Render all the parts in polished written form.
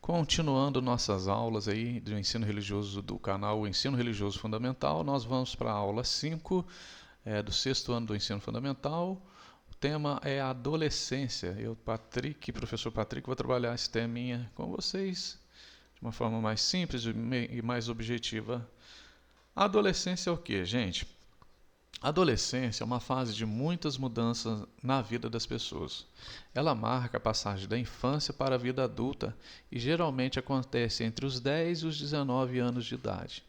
Continuando nossas aulas aí do ensino religioso do canal Ensino Religioso Fundamental, nós vamos para a aula 5 do sexto ano do ensino fundamental. O tema é a adolescência. Eu, professor Patrick, vou trabalhar esse teminha com vocês de uma forma mais simples e mais objetiva. A adolescência é o que, gente? A adolescência é uma fase de muitas mudanças na vida das pessoas. Ela marca a passagem da infância para a vida adulta e geralmente acontece entre os 10 e os 19 anos de idade.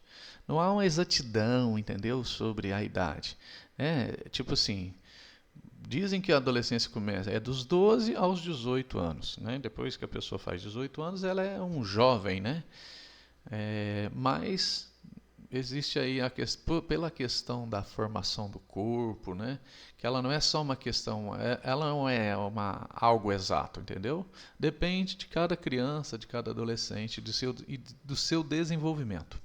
Não há uma exatidão, entendeu, sobre a idade. Tipo assim, dizem que a adolescência começa dos 12 aos 18 anos. Né? Depois que a pessoa faz 18 anos, ela é um jovem, né? Mas existe aí pela questão da formação do corpo, né? Que ela não é só uma questão, ela não é algo exato, entendeu? Depende de cada criança, de cada adolescente, do seu desenvolvimento.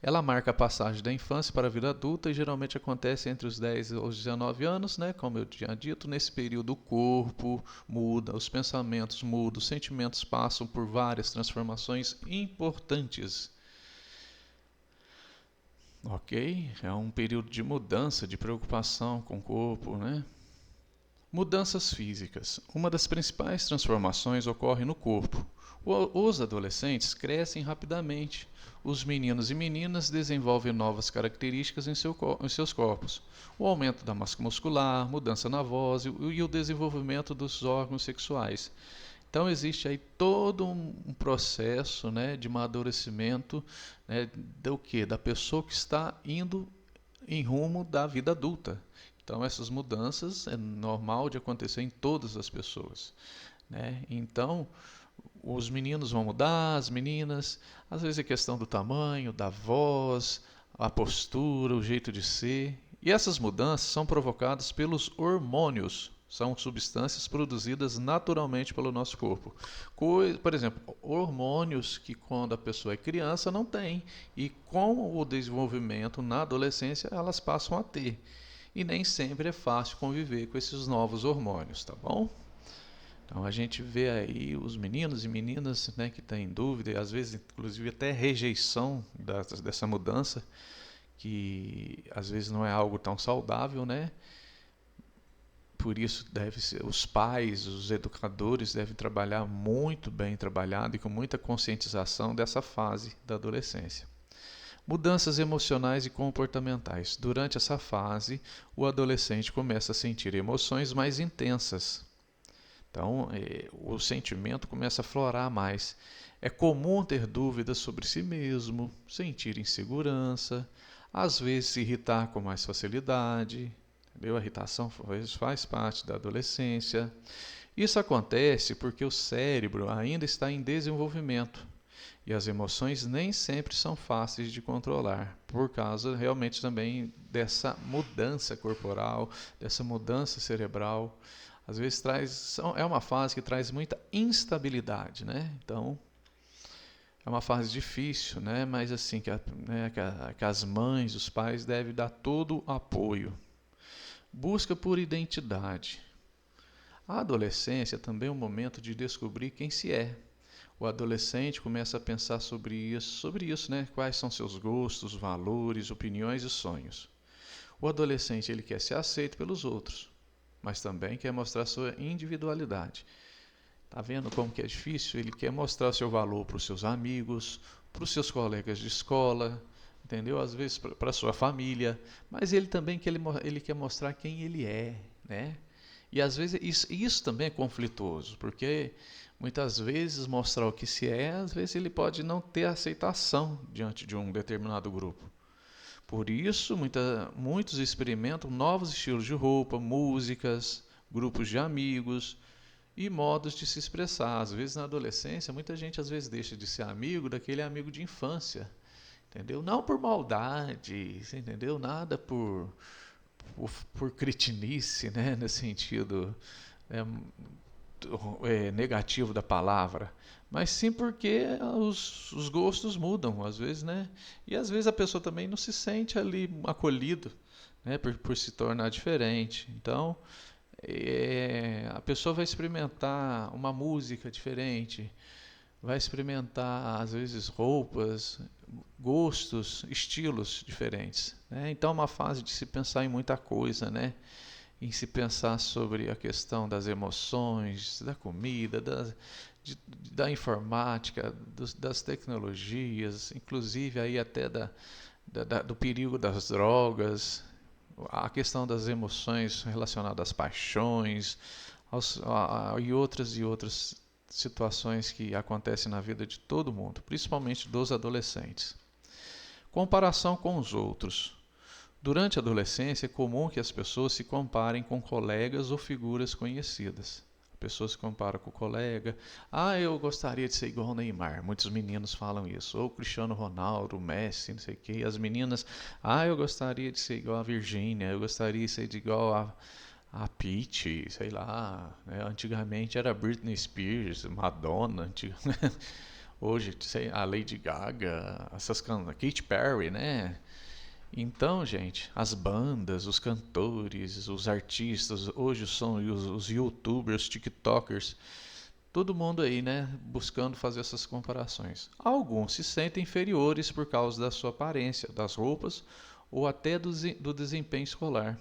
Ela marca a passagem da infância para a vida adulta e geralmente acontece entre os 10 e os 19 anos, né? Como eu tinha dito, nesse período o corpo muda, os pensamentos mudam, os sentimentos passam por várias transformações importantes. Ok? É um período de mudança, de preocupação com o corpo, né? Mudanças físicas. Uma das principais transformações ocorre no corpo. Os adolescentes crescem rapidamente. Os meninos e meninas desenvolvem novas características em seus corpos. O aumento da massa muscular, mudança na voz e o desenvolvimento dos órgãos sexuais. Então existe aí todo um processo, né, de amadurecimento, né, do que? Da pessoa que está indo em rumo da vida adulta. Então essas mudanças é normal de acontecer em todas as pessoas. Né? Então os meninos vão mudar, as meninas, às vezes é questão do tamanho, da voz, a postura, o jeito de ser. E essas mudanças são provocadas pelos hormônios. São substâncias produzidas naturalmente pelo nosso corpo. Por exemplo, hormônios que quando a pessoa é criança não tem. E com o desenvolvimento na adolescência elas passam a ter. E nem sempre é fácil conviver com esses novos hormônios, tá bom? Então a gente vê aí os meninos e meninas, né, que estão em dúvida e às vezes inclusive até rejeição dessa mudança, que às vezes não é algo tão saudável, né? Por isso deve ser, os pais, os educadores devem trabalhar muito bem trabalhado e com muita conscientização dessa fase da adolescência. Mudanças emocionais e comportamentais. Durante essa fase, o adolescente começa a sentir emoções mais intensas. Então, o sentimento começa a florar mais. É comum ter dúvidas sobre si mesmo, sentir insegurança, às vezes se irritar com mais facilidade. Entendeu? A irritação faz parte da adolescência. Isso acontece porque o cérebro ainda está em desenvolvimento e as emoções nem sempre são fáceis de controlar, por causa realmente também dessa mudança corporal, dessa mudança cerebral. Às vezes é uma fase que traz muita instabilidade, né? Então é uma fase difícil, né? Mas assim que as mães, os pais devem dar todo o apoio. Busca por identidade. A adolescência também é um momento de descobrir quem se é. O adolescente começa a pensar sobre isso, né? Quais são seus gostos, valores, opiniões e sonhos. O adolescente ele quer ser aceito pelos outros, mas também quer mostrar sua individualidade. Tá vendo como que é difícil? Ele quer mostrar seu valor para os seus amigos, para os seus colegas de escola, entendeu? Às vezes para a sua família, mas ele também ele quer mostrar quem ele é, né? E às vezes isso também é conflituoso, porque muitas vezes mostrar o que se é, às vezes ele pode não ter aceitação diante de um determinado grupo. Por isso, muitos experimentam novos estilos de roupa, músicas, grupos de amigos e modos de se expressar. Às vezes na adolescência, muita gente às vezes deixa de ser amigo daquele amigo de infância, entendeu? Não por maldade, entendeu? Nada por cretinice, né? Nesse sentido negativo da palavra, mas sim porque os gostos mudam às vezes, né? E às vezes a pessoa também não se sente ali acolhido, né? Por se tornar diferente. Então a pessoa vai experimentar uma música diferente, vai experimentar, às vezes, roupas, gostos, estilos diferentes, né? Então é uma fase de se pensar em muita coisa, né? Em se pensar sobre a questão das emoções, da comida, da informática, das tecnologias, inclusive aí até do perigo das drogas, a questão das emoções relacionadas às paixões e outras situações que acontecem na vida de todo mundo, principalmente dos adolescentes. Comparação com os outros. Durante a adolescência é comum que as pessoas se comparem com colegas ou figuras conhecidas. A pessoa se compara com o colega. Ah, eu gostaria de ser igual ao Neymar. Muitos meninos falam isso. Ou Cristiano Ronaldo, Messi, não sei o quê. E as meninas, ah, eu gostaria de ser igual a Virgínia. Eu gostaria de ser igual a Pitty, sei lá. Né? Antigamente era Britney Spears, Madonna. Hoje, sei, a Lady Gaga, essas Katy Perry, né? Então, gente, as bandas, os cantores, os artistas, hoje são os youtubers, tiktokers, todo mundo aí, né, buscando fazer essas comparações. Alguns se sentem inferiores por causa da sua aparência, das roupas ou até do desempenho escolar.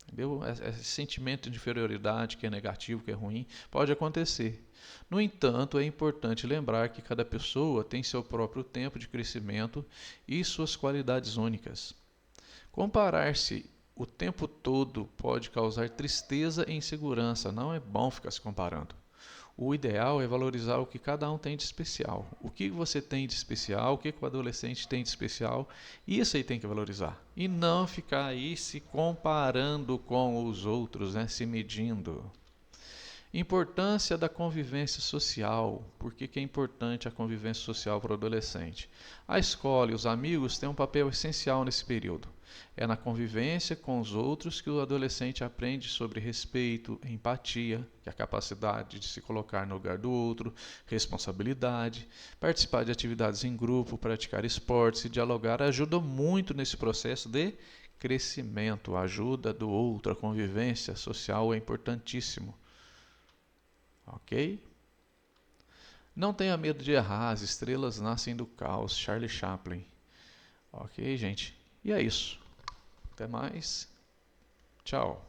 Entendeu? Esse sentimento de inferioridade que é negativo, que é ruim, pode acontecer. No entanto, é importante lembrar que cada pessoa tem seu próprio tempo de crescimento e suas qualidades únicas. Comparar-se o tempo todo pode causar tristeza e insegurança. Não é bom ficar se comparando. O ideal é valorizar o que cada um tem de especial. O que você tem de especial, o que o adolescente tem de especial, isso aí tem que valorizar. E não ficar aí se comparando com os outros, né? Se medindo. Importância da convivência social. Por que é importante a convivência social para o adolescente? A escola e os amigos têm um papel essencial nesse período. É na convivência com os outros que o adolescente aprende sobre respeito, empatia, que é a capacidade de se colocar no lugar do outro, responsabilidade, participar de atividades em grupo, praticar esportes e dialogar ajuda muito nesse processo de crescimento. A ajuda do outro, a convivência social é importantíssimo. Ok? Não tenha medo de errar, as estrelas nascem do caos. Charlie Chaplin. Ok, gente? E é isso. Até mais. Tchau.